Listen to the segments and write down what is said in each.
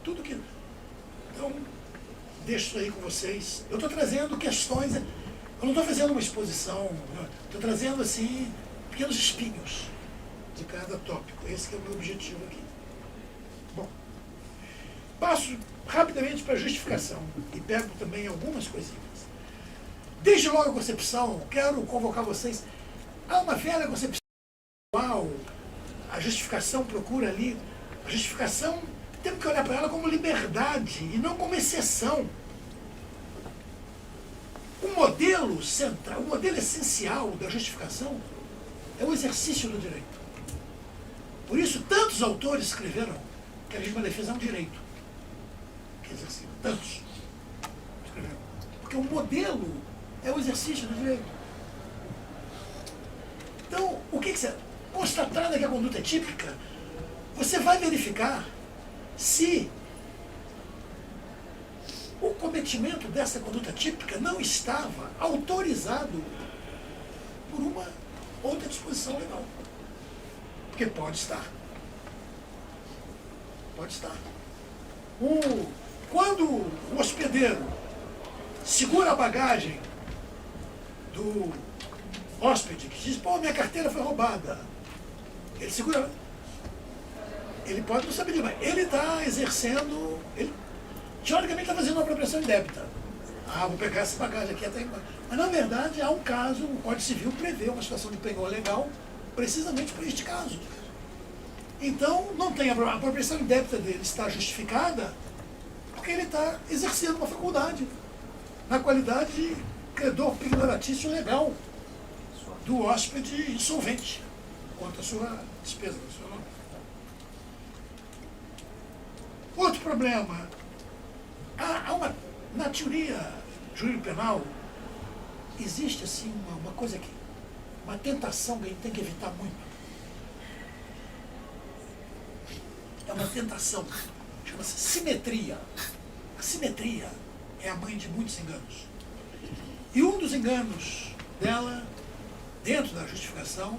Tudo que... Então, deixo isso aí com vocês. Eu estou trazendo questões... Eu não estou fazendo uma exposição, estou trazendo, assim, pequenos espinhos de cada tópico. Esse que é o meu objetivo aqui. Bom, passo rapidamente para a justificação e pego também algumas coisinhas. Desde logo a concepção, quero convocar vocês a uma velha concepção atual. A justificação procura ali, a justificação, temos que olhar para ela como liberdade e não como exceção. O modelo central, o modelo essencial da justificação é o exercício do direito. Por isso, tantos autores escreveram que a legítima defesa é um direito. Que exercício. Tantos escreveram. Porque o modelo é o exercício do direito. Então, o que você... Constatada que a conduta é típica, você vai verificar se o cometimento dessa conduta típica não estava autorizado por uma outra disposição legal. Porque pode estar. Pode estar. Quando o hospedeiro segura a bagagem do hóspede, que diz, pô, minha carteira foi roubada. Ele segura. Ele pode não saber disso, mas ele está exercendo, ele teoricamente está fazendo uma apropriação indébita. Ah, vou pegar essa bagagem aqui até embora. Mas na verdade há um caso, o Código Civil prevê uma situação de penhor legal precisamente por este caso. Então não tem a apropriação indébita dele está justificada porque ele está exercendo uma faculdade na qualidade de credor pignoratício legal do hóspede insolvente quanto à sua despesa nacional. Outro problema, na teoria jurídico-penal, existe assim uma coisa aqui, uma tentação que a gente tem que evitar muito. É uma tentação, chama-se simetria. A simetria é a mãe de muitos enganos. E um dos enganos dela, dentro da justificação,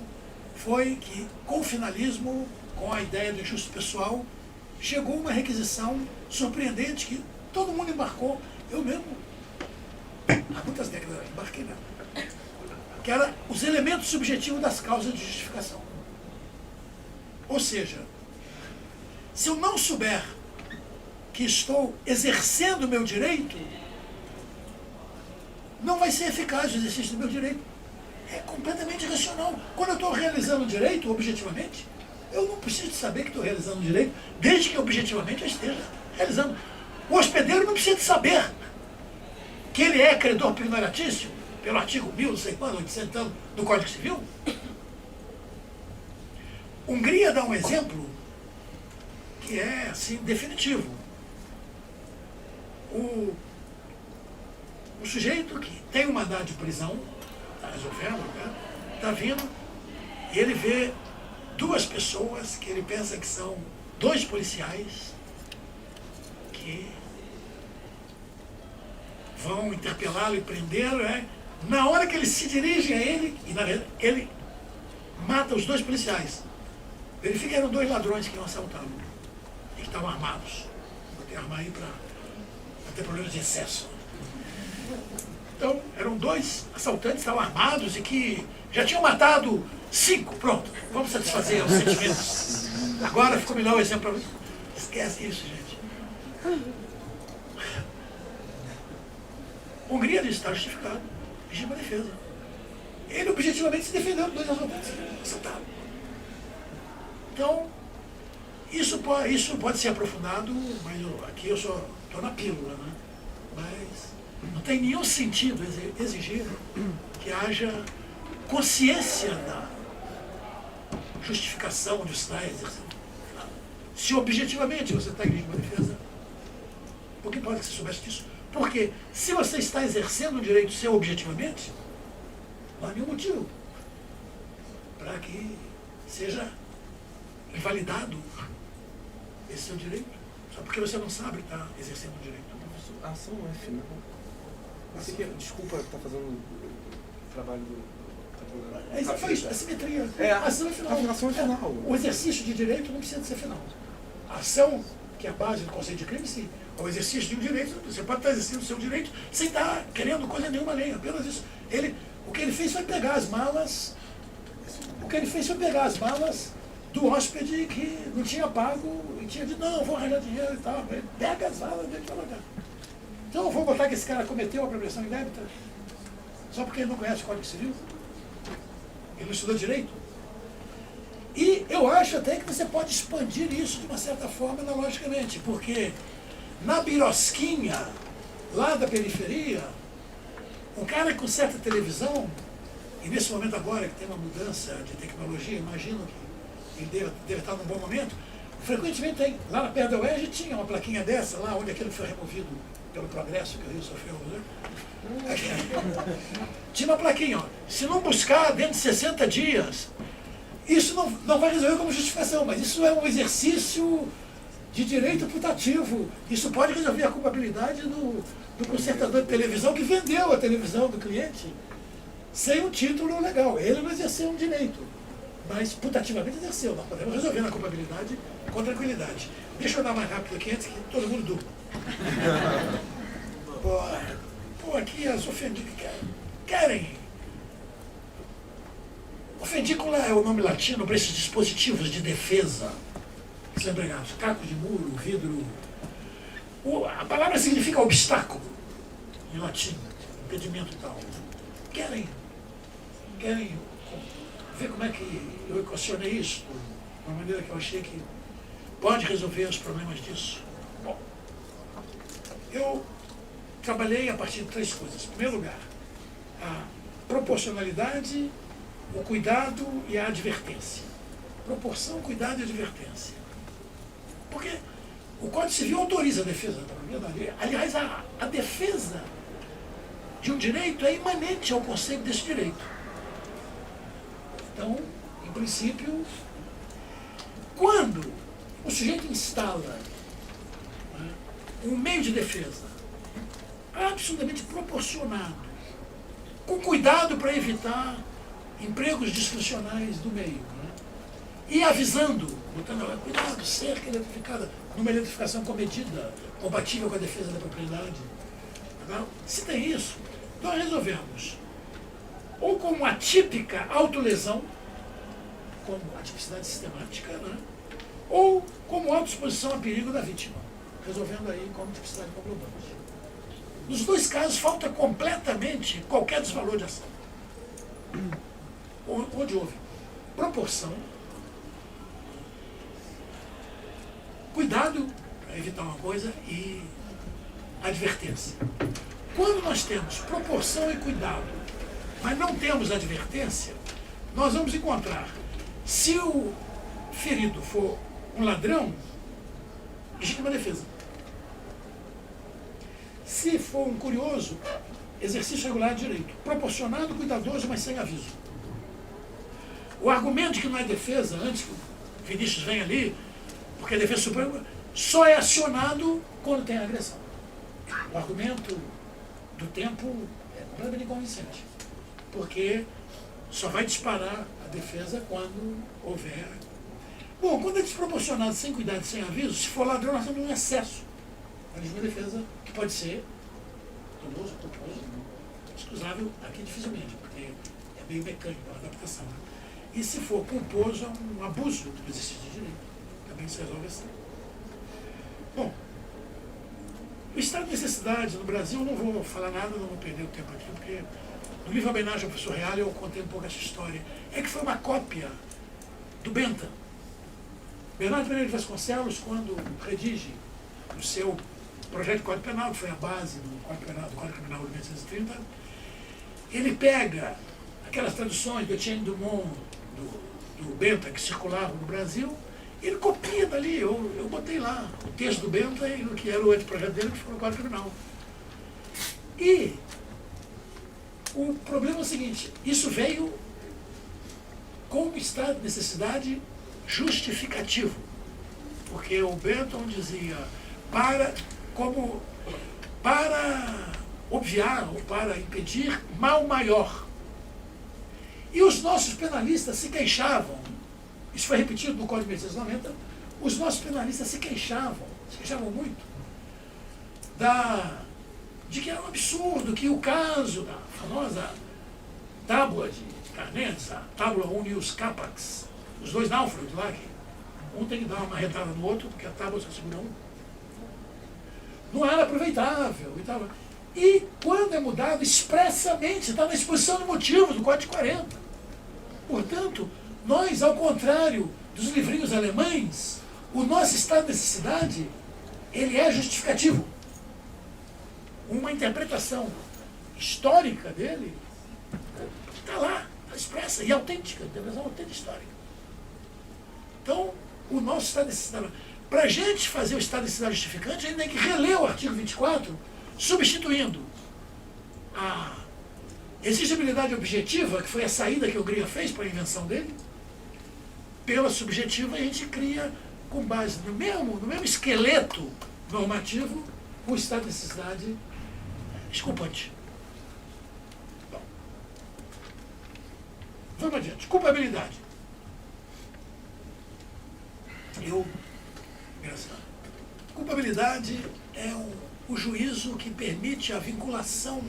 foi que, com o finalismo, com a ideia do injusto pessoal, chegou uma requisição surpreendente que todo mundo embarcou. Eu mesmo, há muitas décadas, embarquei nela. Que era os elementos subjetivos das causas de justificação. Ou seja, se eu não souber que estou exercendo o meu direito, não vai ser eficaz o exercício do meu direito. É completamente irracional. Quando eu estou realizando o direito, objetivamente, eu não preciso de saber que estou realizando o direito, desde que objetivamente eu esteja realizando. O hospedeiro não precisa de saber que ele é credor pignoratício, pelo artigo 1800 do Código Civil. Hungria dá um exemplo que é, assim, definitivo. O sujeito que tem um mandado de prisão, está resolvendo, né? Está vindo, e ele vê duas pessoas que ele pensa que são dois policiais que vão interpelá-lo e prendê-lo, né? Na hora que ele se dirige a ele, e na verdade ele mata os dois policiais. Verifica que eram dois ladrões que iam assaltá-lo e que estavam armados. Vou ter armar aí para ter problemas de excesso. Então, eram dois assaltantes, estavam armados e que já tinham matado 5. Pronto, vamos satisfazer os sentimentos. Agora ficou melhor o exemplo para você. Esquece isso, gente. Hungria está justificado. Legítima defesa. Ele objetivamente se defendeu dos dois assaltantes que assaltaram. Então, isso pode ser aprofundado, mas aqui eu só estou na pílula, né? Mas não tem nenhum sentido exigir que haja consciência da justificação de estar exercendo. Se objetivamente você está em legítima defesa, por que pode que você soubesse disso? Porque se você está exercendo o direito seu objetivamente, não há nenhum motivo para que seja invalidado esse seu direito Só porque você não sabe que está exercendo o direito. A ação não é final. Desculpa estar fazendo trabalho do... Aí faz a simetria. A ação é final. A ação é final. O exercício de direito não precisa ser final. A ação, que é a base do conceito de crime, sim. O exercício de um direito, você pode estar exercendo o seu direito sem estar querendo coisa nenhuma além, apenas isso. O que ele fez foi pegar as malas. O que ele fez foi pegar as malas do hóspede que não tinha pago e tinha dito, não, vou arranjar dinheiro e tal. Ele pega as malas dele para pagar. Então eu vou botar que esse cara cometeu a progressão indébita só porque ele não conhece o Código Civil? Ele não estudou direito? E eu acho até que você pode expandir isso de uma certa forma analogicamente, porque na birosquinha, lá da periferia, um cara com certa televisão, e nesse momento agora que tem uma mudança de tecnologia, imagino que ele deve estar num bom momento, frequentemente tem, lá perto da UERJ tinha uma plaquinha dessa, lá onde aquilo foi removido pelo progresso que o Rio sofreu, né? Tinha uma plaquinha, ó, se não buscar dentro de 60 dias, isso não vai resolver como justificação, mas isso é um exercício de direito putativo. Isso pode resolver a culpabilidade do consertador de televisão que vendeu a televisão do cliente sem um título legal. Ele não exerceu um direito, mas putativamente exerceu. Nós podemos resolver a culpabilidade com tranquilidade. Deixa eu andar mais rápido aqui antes que todo mundo durma. Pô, aqui as ofendidas querem. Ofendícula é o nome latino para esses dispositivos de defesa que são empregados. Caco de muro, vidro. A palavra significa obstáculo, em latim, impedimento e tal. Querem ver como é que eu equacionei isso, de uma maneira que eu achei que pode resolver os problemas disso. Bom, eu trabalhei a partir de 3 coisas. Em primeiro lugar, a proporcionalidade, o cuidado e a advertência. Proporção, cuidado e advertência. Porque o Código Civil autoriza a defesa da propriedade. Aliás, a defesa de um direito é imanente ao conceito desse direito. Então, em princípio, quando o sujeito instala, né, um meio de defesa absolutamente proporcionado, com cuidado para evitar empregos disfuncionais do meio, né, e avisando, botando cuidado, cerca eletrificada, numa eletrificação comedida, compatível com a defesa da propriedade. Tá? Se tem isso, nós resolvemos ou como atípica autolesão, como atipicidade sistemática, né? Ou como autoexposição a perigo da vítima, resolvendo aí como tipicidade conglobante. Nos 2 casos, falta completamente qualquer desvalor de ação. Onde houve proporção, cuidado para evitar uma coisa e advertência. Quando nós temos proporção e cuidado, mas não temos advertência, nós vamos encontrar, se o ferido for um ladrão, legítima defesa. Se for um curioso, exercício regular de direito. Proporcionado, cuidadoso, mas sem aviso. O argumento de que não é defesa, antes que o Vinícius venha ali, porque a defesa suprema só é acionado quando tem agressão. O argumento do tempo é completamente inconvincente, porque só vai disparar a defesa quando houver. Bom, quando é desproporcionado, sem cuidado e sem aviso, se for ladrão, nós temos um excesso na legítima defesa, que pode ser doloso, culposo, excusável aqui dificilmente, porque é meio mecânico a adaptação. Né? E se for culposo, é um abuso do exercício de direito. Também se resolve assim. Bom, o estado de necessidade no Brasil, eu não vou falar nada, não vou perder o tempo aqui, porque no livro Homenagem ao Professor Reale eu contei um pouco essa história. É que foi uma cópia do Bentham. Bernardo Pereira de Vasconcelos, quando redige o seu projeto de Código Penal, que foi a base do Código Penal, do Código Criminal de 1930, ele pega aquelas traduções do Etienne Dumont, do Bentham, que circulavam no Brasil, e ele copia dali. Eu botei lá o texto do Bentham e o que era o anteprojeto dele, que ficou no Código Criminal. E o problema é o seguinte, isso veio com um estado de necessidade justificativo, porque o Bentham dizia, para obviar ou para impedir mal maior. E os nossos penalistas se queixavam, isso foi repetido no Código de 1890, os nossos penalistas se queixavam muito, de que era um absurdo, que o caso da famosa tábua de Carneades, a tábua unius capax, os dois náufragos lá, que um tem que dar uma marretada no outro, porque a tábua só segura um, não era aproveitável e tal. E quando é mudado expressamente, está na exposição de motivos do Código de 40. Portanto, nós, ao contrário dos livrinhos alemães, o nosso estado de necessidade, ele é justificativo. Uma interpretação histórica dele está lá, está expressa e autêntica, interpretação autêntica histórica. Então, o nosso estado de necessidade, para a gente fazer o estado de necessidade justificante, a gente tem que reler o artigo 24, substituindo a exigibilidade objetiva, que foi a saída que o Hungria fez para a invenção dele, pela subjetiva, a gente cria, com base no mesmo esqueleto normativo, o estado de necessidade desculpante. Bom, vamos adiante. Culpabilidade. Culpabilidade é o juízo que permite a vinculação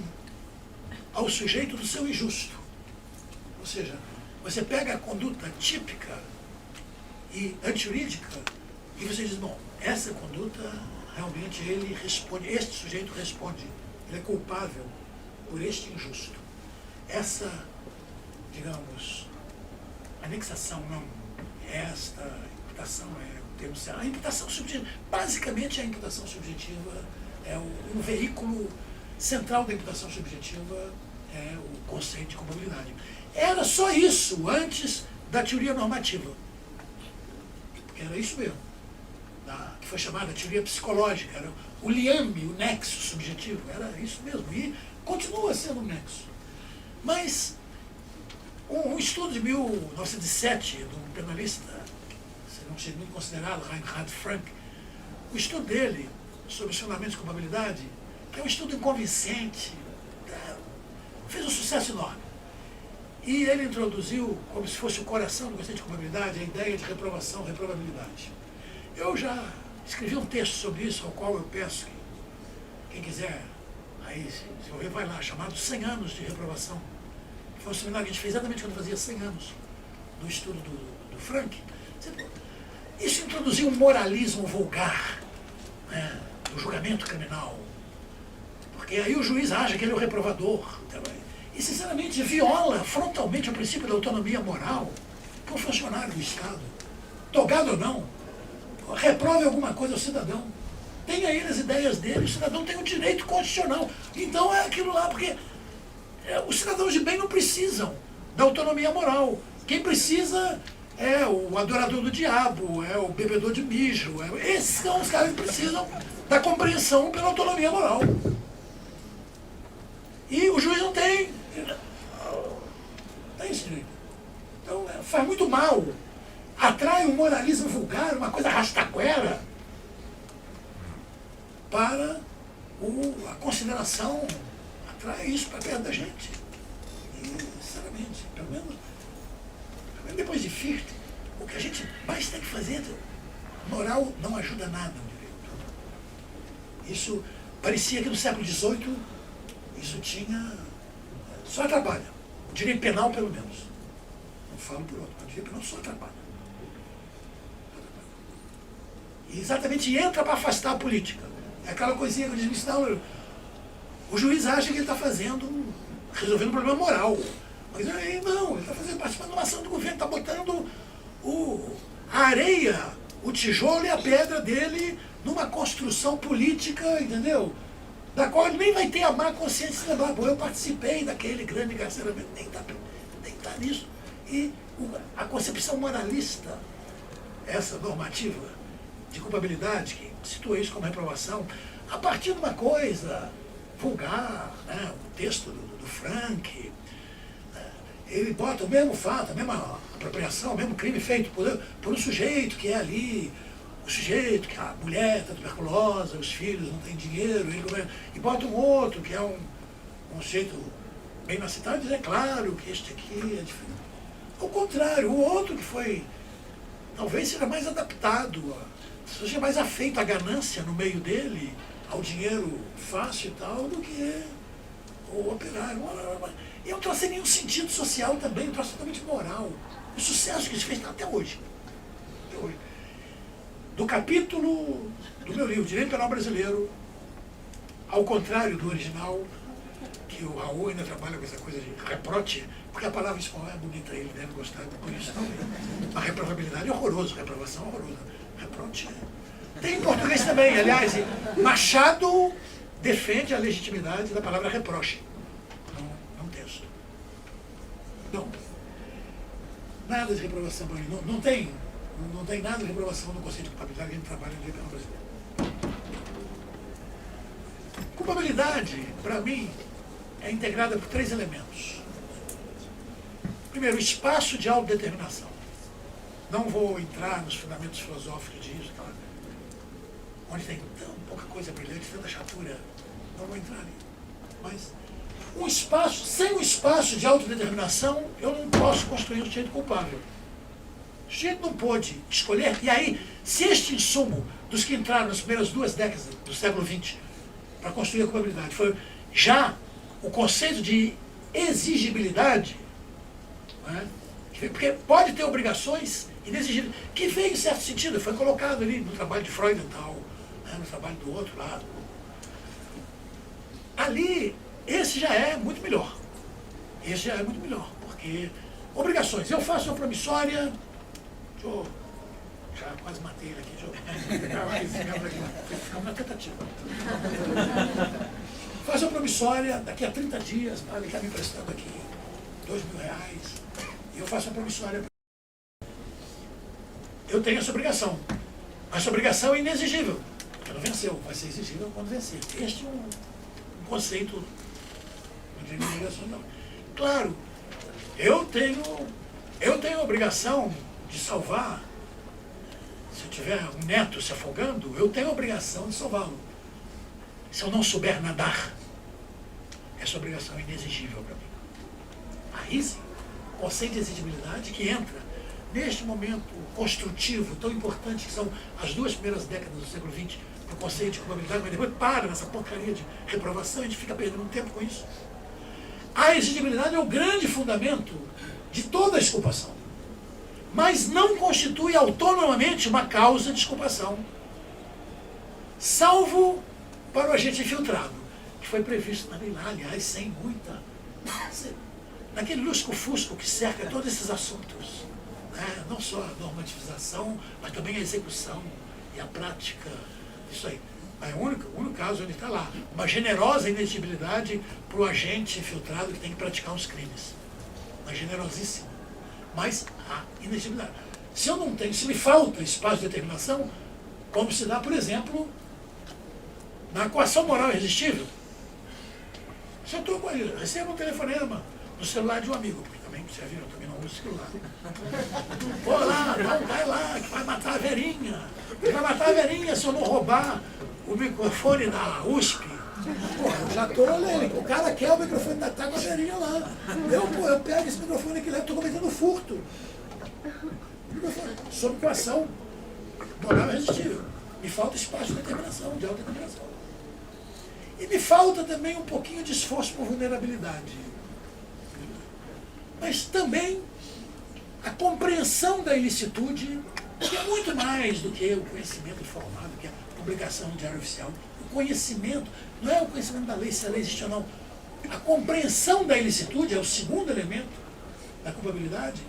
ao sujeito do seu injusto. Ou seja, você pega a conduta típica e antijurídica e você diz, bom, essa conduta realmente ele responde, este sujeito responde, ele é culpável por este injusto. Essa, digamos, anexação, não, esta imputação é o termo certo. A imputação subjetiva, basicamente a imputação subjetiva é um veículo central da imputação subjetiva, é o conceito de culpabilidade. Era só isso antes da teoria normativa. Porque era isso mesmo. Que foi chamada teoria psicológica, era o liame, o nexo subjetivo, era isso mesmo. E continua sendo um nexo. Mas um estudo de 1907, de um penalista, se não seja muito considerado, Reinhard Frank, o estudo dele sobre os fundamentos de culpabilidade, que é um estudo inconvincente, fez um sucesso enorme. E ele introduziu, como se fosse o coração do conceito de culpabilidade, a ideia de reprovação, reprovabilidade. Eu já escrevi um texto sobre isso, ao qual eu peço que quem quiser aí se desenvolver, vai lá, chamado 100 anos de reprovação. Foi um seminário que a gente fez exatamente quando fazia 100 anos do estudo do Frank. Isso introduziu um moralismo vulgar, né, do julgamento criminal. Porque aí o juiz acha que ele é o reprovador também. E, sinceramente, viola frontalmente o princípio da autonomia moral que um funcionário do Estado, togado ou não, reprove alguma coisa ao cidadão. Tenha ele as ideias dele, o cidadão tem o direito constitucional. Então é aquilo lá, porque os cidadãos de bem não precisam da autonomia moral. Quem precisa é o adorador do diabo, é o bebedor de mijo. Esses são os caras que precisam da compreensão pela autonomia moral. E o juiz não tem. Tem esse direito. Então faz muito mal. Atrai um moralismo vulgar, uma coisa rastaquera, para a consideração, atrai isso para perto da gente. E, sinceramente, pelo menos depois de Fichte, o que a gente mais tem que fazer, moral não ajuda nada no direito. Isso parecia que no século XVIII, isso tinha, só atrapalha. O direito penal, pelo menos. Não falo por outro, mas o direito penal só atrapalha. E exatamente entra para afastar a política. É aquela coisinha que eu disse, não, o juiz acha que ele está resolvendo um problema moral. Mas não, ele está participando de uma ação do governo, está botando a areia, o tijolo e a pedra dele numa construção política, entendeu? Da qual ele nem vai ter a má consciência de lembrar, eu participei daquele grande encarceramento, nem está nisso. E a concepção moralista, essa normativa de culpabilidade, que situa isso como reprovação, a partir de uma coisa vulgar, né, o texto do Frank, ele bota o mesmo fato, a mesma apropriação, o mesmo crime feito por um sujeito que é ali o sujeito, que a mulher está tuberculosa, os filhos não têm dinheiro, e bota um outro, que é um sujeito bem na cidade, diz, é claro que este aqui é diferente. Ao contrário, o outro que foi, talvez seja mais adaptado, seja mais afeito à ganância no meio dele, ao dinheiro fácil e tal, do que o operário. E eu não trouxe nenhum sentido social também, eu trouxe totalmente moral. O sucesso que se fez até hoje. Até hoje. Do capítulo do meu livro, Direito Penal Brasileiro, ao contrário do original, que o Raul ainda trabalha com essa coisa de reproche, porque a palavra espanhola é bonita, ele deve gostar, por isso também. A reprovabilidade é horroroso, reprovação é horrorosa. Reproche tem em português também, aliás, Machado defende a legitimidade da palavra reproche. Não texto. Não. Nada de reprovação para mim. Não tem nada de reprovação no conceito de culpabilidade que a gente trabalha no direito penal brasileiro. Culpabilidade, para mim, é integrada por 3 elementos. Primeiro, o espaço de autodeterminação. Não vou entrar nos fundamentos filosóficos disso, onde tem tão pouca coisa brilhante, tanta chatura. Não vou entrar ali. Mas sem um espaço de autodeterminação, eu não posso construir um sujeito culpável. O sujeito não pôde escolher. E aí, se este insumo dos que entraram nas primeiras 2 décadas do século XX para construir a culpabilidade foi já o conceito de exigibilidade, né? Porque pode ter obrigações inexigíveis, que veio em certo sentido, foi colocado ali no trabalho de Freudenthal, né? No trabalho do outro lado. Ali, esse já é muito melhor. Esse já é muito melhor, porque obrigações. Eu faço uma promissória, já quase matei ele aqui, ficamos na tentativa. Faço a promissória, daqui a 30 dias, ele está me emprestando aqui R$2.000, e eu faço a promissória. Eu tenho essa obrigação. Essa obrigação é inexigível, porque não venceu, vai ser exigível quando vencer. Este é um conceito de obrigação, não. Claro, eu tenho a obrigação de salvar. Se eu tiver um neto se afogando, eu tenho a obrigação de salvá-lo. Se eu não souber nadar, essa obrigação é inexigível para mim. Aí sim, o conceito de exigibilidade que entra neste momento construtivo tão importante que são as 2 primeiras décadas do século XX, o conceito de culpabilidade, mas depois para nessa porcaria de reprovação, a gente fica perdendo um tempo com isso. A exigibilidade é o grande fundamento de toda a exculpação, mas não constitui autonomamente uma causa de exculpação, salvo para o agente infiltrado, que foi previsto na lei lá, aliás, sem muita... naquele lusco-fusco que cerca todos esses assuntos, né? Não só a normativização, mas também a execução e a prática, isso aí. É o único caso onde está lá, uma generosa inexigibilidade para o agente infiltrado que tem que praticar os crimes. Uma generosíssima. Mas a inexigibilidade. Se eu não tenho, se me falta espaço de determinação, como se dá, por exemplo, na coação moral irresistível. Se eu estou com ele, recebo um telefonema no celular de um amigo, porque também, você viu, eu também não uso celular. Vou lá, vai lá, que vai matar a Verinha. Vai matar a Verinha se eu não roubar o microfone da USP. Porra, eu já estou olhando, o cara quer o microfone da tá com a Verinha lá. Eu pego esse microfone aqui lá e estou cometendo furto. Sob coação moral irresistível. Me falta espaço de determinação, de autodeterminação. E me falta também um pouquinho de esforço por vulnerabilidade. Mas também a compreensão da ilicitude, que é muito mais do que o conhecimento informado, que é a publicação no Diário Oficial. O conhecimento, não é o conhecimento da lei, se a lei existe ou não. A compreensão da ilicitude é o segundo elemento da culpabilidade,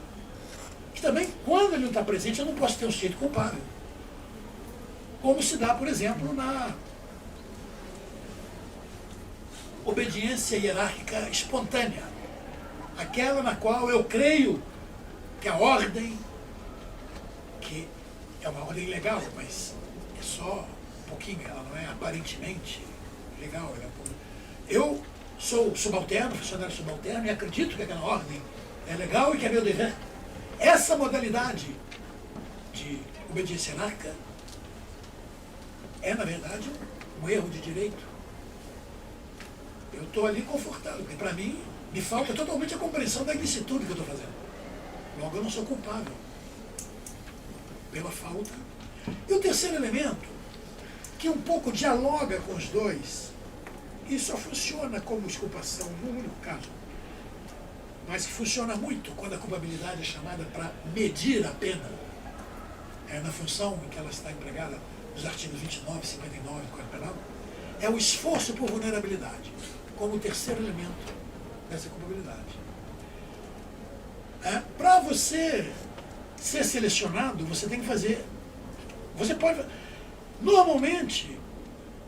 que também, quando ele não está presente, eu não posso ter um sujeito culpável. Como se dá, por exemplo, na obediência hierárquica espontânea, aquela na qual eu creio que a ordem, que é uma ordem legal, mas é só um pouquinho, ela não é aparentemente legal. Eu sou subalterno, funcionário subalterno, e acredito que aquela ordem é legal e que é meu dever. Essa modalidade de obediência hierárquica é, na verdade, um erro de direito. Eu estou ali confortável, porque para mim me falta totalmente a compreensão da ilicitude que eu estou fazendo. Logo, eu não sou culpável pela falta. E o terceiro elemento, que um pouco dialoga com os dois, e só funciona como exculpação no único caso, mas que funciona muito quando a culpabilidade é chamada para medir a pena, na função em que ela está empregada nos artigos 29 e 59 do Código Penal, é o esforço por vulnerabilidade, como o terceiro elemento dessa culpabilidade. Para você ser selecionado, você tem que fazer. Você pode. Normalmente,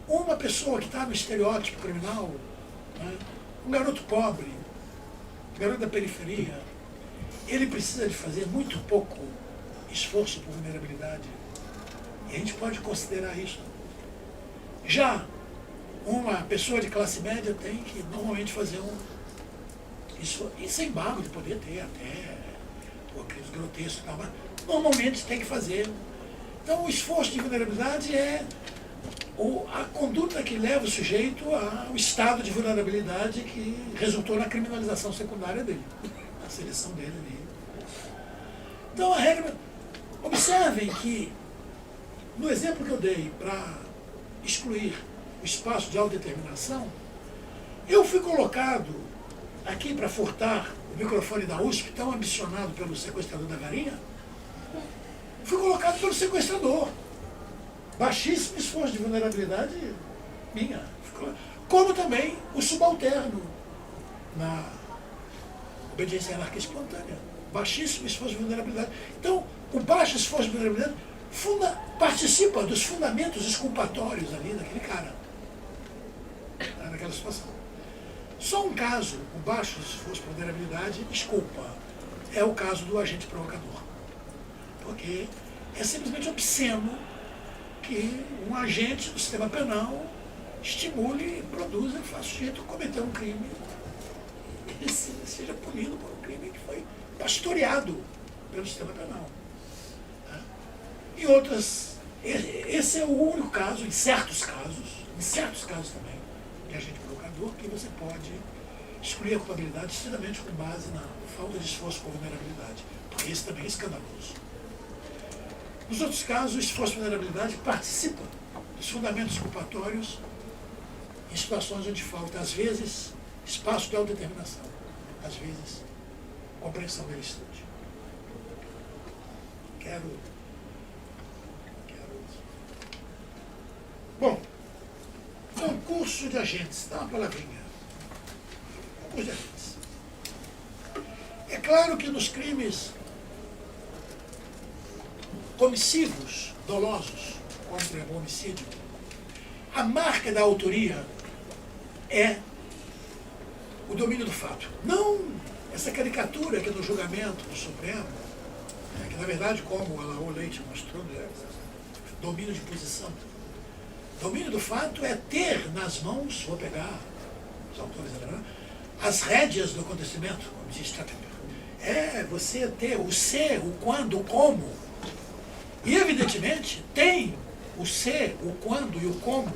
uma pessoa que está no estereótipo criminal, um garoto pobre, um garoto da periferia, ele precisa de fazer muito pouco esforço por vulnerabilidade. E a gente pode considerar isso. Já uma pessoa de classe média tem que normalmente fazer isso sem embargo de poder ter até crimes grotescos e tal, mas normalmente tem que fazer. Então o esforço de vulnerabilidade é a conduta que leva o sujeito ao estado de vulnerabilidade que resultou na criminalização secundária dele, na seleção dele ali. Então a regra. Observem que no exemplo que eu dei para excluir o espaço de autodeterminação, eu fui colocado aqui para furtar o microfone da USP, tão ambicionado pelo sequestrador da Varinha, fui colocado pelo sequestrador. Baixíssimo esforço de vulnerabilidade minha. Como também o subalterno na obediência anarquista espontânea. Baixíssimo esforço de vulnerabilidade. Então, o baixo esforço de vulnerabilidade participa dos fundamentos exculpatórios ali daquele cara, naquela situação. Só um caso, o baixo esforço de vulnerabilidade, desculpa, é o caso do agente provocador. Porque é simplesmente obsceno que um agente do sistema penal estimule, produza, faça o sujeito cometer um crime e seja punido por um crime que foi pastoreado pelo sistema penal. E outras, esse é o único caso, em certos casos também, de agente provocador, que você pode excluir a culpabilidade estritamente com base na falta de esforço por vulnerabilidade, porque esse também é escandaloso. Nos outros casos, o esforço por vulnerabilidade participa dos fundamentos culpatórios em situações onde falta, às vezes, espaço de autodeterminação, às vezes, compreensão da ilicitude. Bom, concurso de agentes, dá uma palavrinha. Concurso de agentes. É claro que nos crimes comissivos, dolosos, contra o homicídio, a marca da autoria é o domínio do fato. Não essa caricatura que no julgamento do Supremo, que na verdade, como a Laô Leite mostrou, é domínio de posição. Domínio do fato é ter nas mãos, vou pegar os autores da as rédeas do acontecimento, como diz Strattenberg. É você ter o ser, o quando, o como. E, evidentemente, tem o ser, o quando e o como,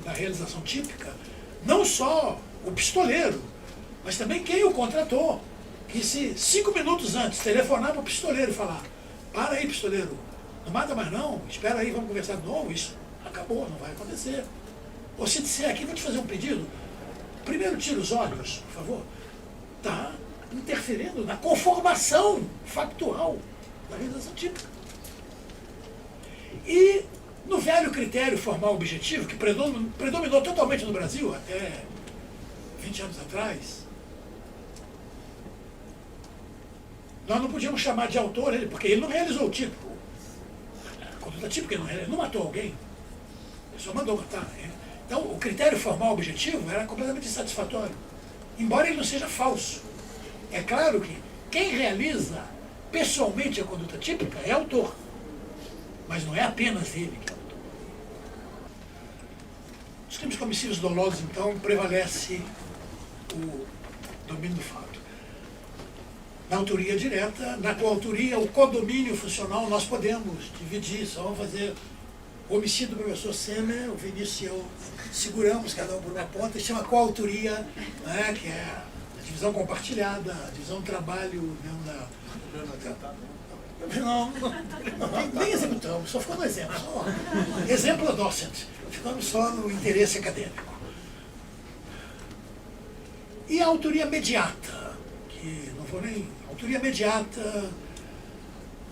da realização típica, não só o pistoleiro, mas também quem o contratou. Que se 5 minutos antes telefonar para o pistoleiro e falar: para aí, pistoleiro, não mata mais não, espera aí, vamos conversar de novo, isso acabou, não vai acontecer. Ou se disser aqui, vou te fazer um pedido, primeiro tira os olhos, por favor, está interferindo na conformação factual da realização típica. E no velho critério formal objetivo, que predominou totalmente no Brasil até 20 anos atrás, nós não podíamos chamar de autor ele, porque ele não realizou o típico. A conduta típica ele não matou alguém, ele só mandou matar. Então o critério formal objetivo era completamente insatisfatório, embora ele não seja falso. É claro que quem realiza pessoalmente a conduta típica é autor, mas não é apenas ele que é autor. Nos crimes comissivos dolosos, então, prevalece o domínio do fato. Na autoria direta, na coautoria, o codomínio funcional, nós podemos dividir, só vamos fazer o homicídio do professor Semer, o Vinícius e eu seguramos cada um por uma ponta, chama coautoria, né, que é a divisão compartilhada, a divisão do trabalho dentro da... Não, nem executamos, só ficou no exemplo. Exemplo docent, ficamos só no interesse acadêmico. E a autoria mediata, que não vou nem... Autoria mediata,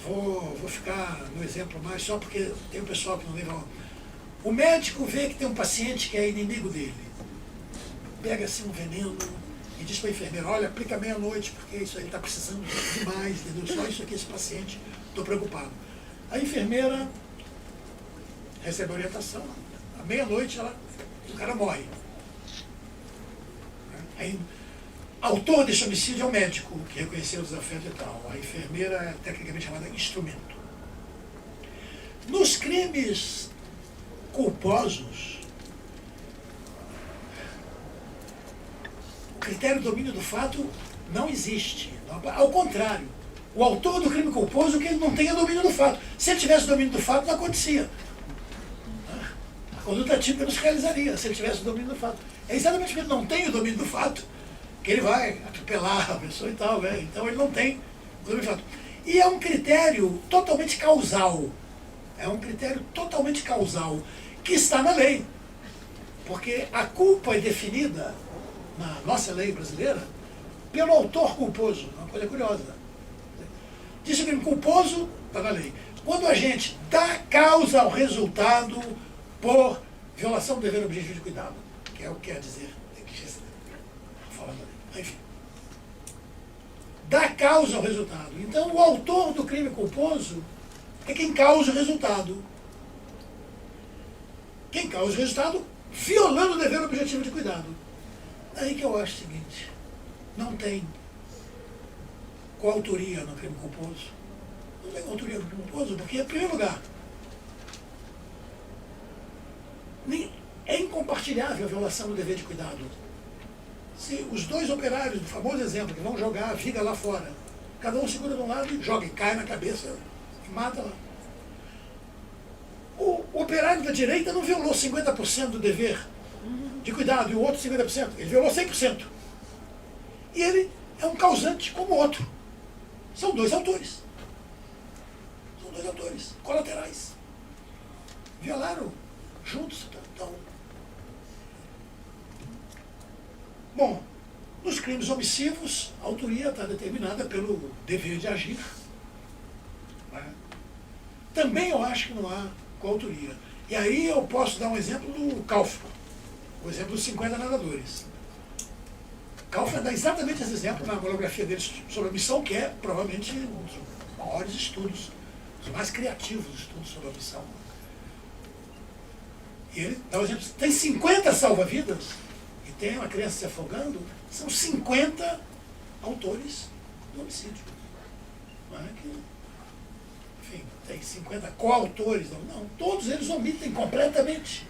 vou ficar no exemplo mais só porque tem um pessoal que não lembra. O médico vê que tem um paciente que é inimigo dele. Pega assim um veneno e diz para a enfermeira, olha, aplica meia-noite, porque isso aí está precisando demais, entendeu? Só isso aqui, esse paciente, estou preocupado. A enfermeira recebe a orientação, à meia-noite o cara morre. Aí, autor desse homicídio é o médico, que reconheceu o desafeto e tal. A enfermeira é tecnicamente chamada instrumento. Nos crimes culposos, o critério do domínio do fato não existe. Ao contrário, o autor do crime culposo que ele não tenha domínio do fato. Se ele tivesse domínio do fato, não acontecia. A conduta típica não se realizaria se ele tivesse domínio do fato. É exatamente porque ele não tem o domínio do fato que ele vai atropelar a pessoa e tal, né? Então ele não tem o domínio do fato. E é um critério totalmente causal. É um critério totalmente causal, que está na lei. Porque a culpa é definida, na nossa lei brasileira, pelo autor culposo. É uma coisa curiosa. Diz que o culposo está na lei. Quando a gente dá causa ao resultado por violação do dever objetivo de cuidado, que é o que quer dizer, enfim, dá causa ao resultado. Então, o autor do crime culposo é quem causa o resultado. Quem causa o resultado violando o dever objetivo de cuidado. Aí que eu acho o seguinte, não tem coautoria no crime culposo. Não tem coautoria no crime culposo, porque, em primeiro lugar, é incompartilhável a violação do dever de cuidado. Se os dois operários, do famoso exemplo, que vão jogar a viga lá fora, cada um segura de um lado e joga, e cai na cabeça e mata lá. O operário da direita não violou 50% do dever de cuidado e o outro 50%. Ele violou 100%. E ele é um causante como o outro. São dois autores. São dois autores colaterais. Violaram juntos. Então, bom, nos crimes omissivos, a autoria está determinada pelo dever de agir. Né? Também eu acho que não há coautoria. E aí eu posso dar um exemplo do Kaufmann, o exemplo dos 50 nadadores. Kaufmann dá exatamente esse exemplo na monografia dele sobre a missão, que é provavelmente um dos maiores estudos, os mais criativos estudos sobre a missão. E ele dá um exemplo, tem 50 salva-vidas, e tem uma criança se afogando, são 50 autores do homicídio. Não é que, enfim, tem 50 coautores, não, todos eles omitem completamente,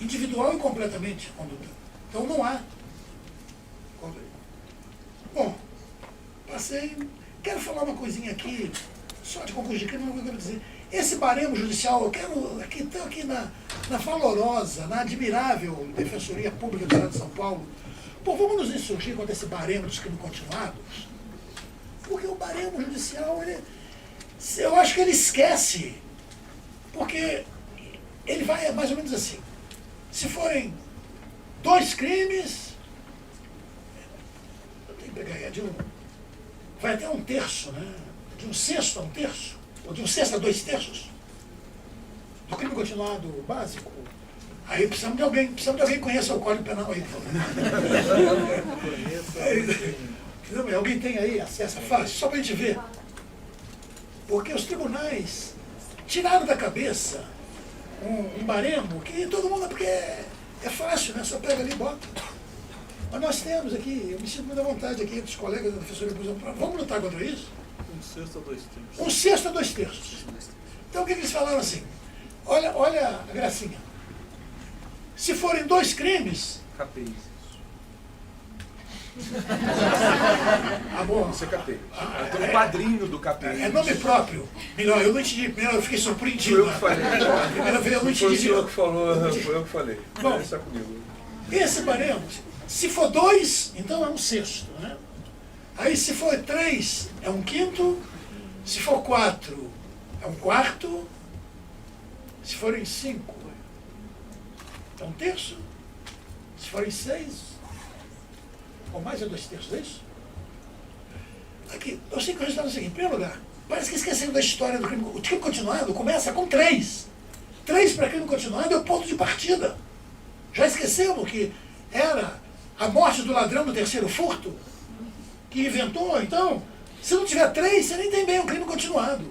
individual e completamente a conduta. Então não há. Bom, passei, quero falar uma coisinha aqui, só de concluir, que não quero dizer. Esse baremo judicial, eu quero, estou aqui na valorosa, na admirável Defensoria Pública do Estado de São Paulo. Pô, vamos nos insurgir contra esse baremo dos crimes continuados? Porque o baremo judicial, eu acho que ele esquece. Porque ele vai mais ou menos assim. Se forem 2 crimes, eu tenho que pegar aí, vai até 1/3, né? De 1/6 a 1/3. Ou de 1/6 a 2/3 do crime continuado básico. Aí precisamos de alguém que conheça o Código Penal aí. Alguém tem aí acesso fácil, só para a gente ver. Porque os tribunais tiraram da cabeça um baremo que todo mundo, porque é fácil, né? Só pega ali e bota. Mas nós temos aqui, eu me sinto muito à vontade aqui entre os colegas da Defensoria Pública. Vamos lutar contra isso? 1/6 a 2/3. 1/6 a 2/3. Então o que eles falaram assim? Olha a gracinha. Se forem 2 crimes, KPIs. Amor, Isso é KPI. Tem um quadrinho do KPI. é nome próprio. Melhor, eu não entendi. Primeiro eu fiquei Foi surpreendido. eu que falei. A primeira vez eu não Foi o entendi. senhor que falou, foi eu que falei. Bom. Isso comigo. Esse baremo, se for 2, então é um sexto, né? Aí se for 3, é um quinto. Se for 4, é um quarto. Se forem 5, é um terço. Se forem 6, ou mais é 2 terços, é isso? Aqui, eu sei que o resultado é o seguinte: em primeiro lugar, parece que esqueceram da história do crime. O crime continuado começa com 3. 3 para crime continuado é o ponto de partida. Já esquecemos que era a morte do ladrão do terceiro furto que inventou. Então, se não tiver 3, você nem tem bem um crime continuado.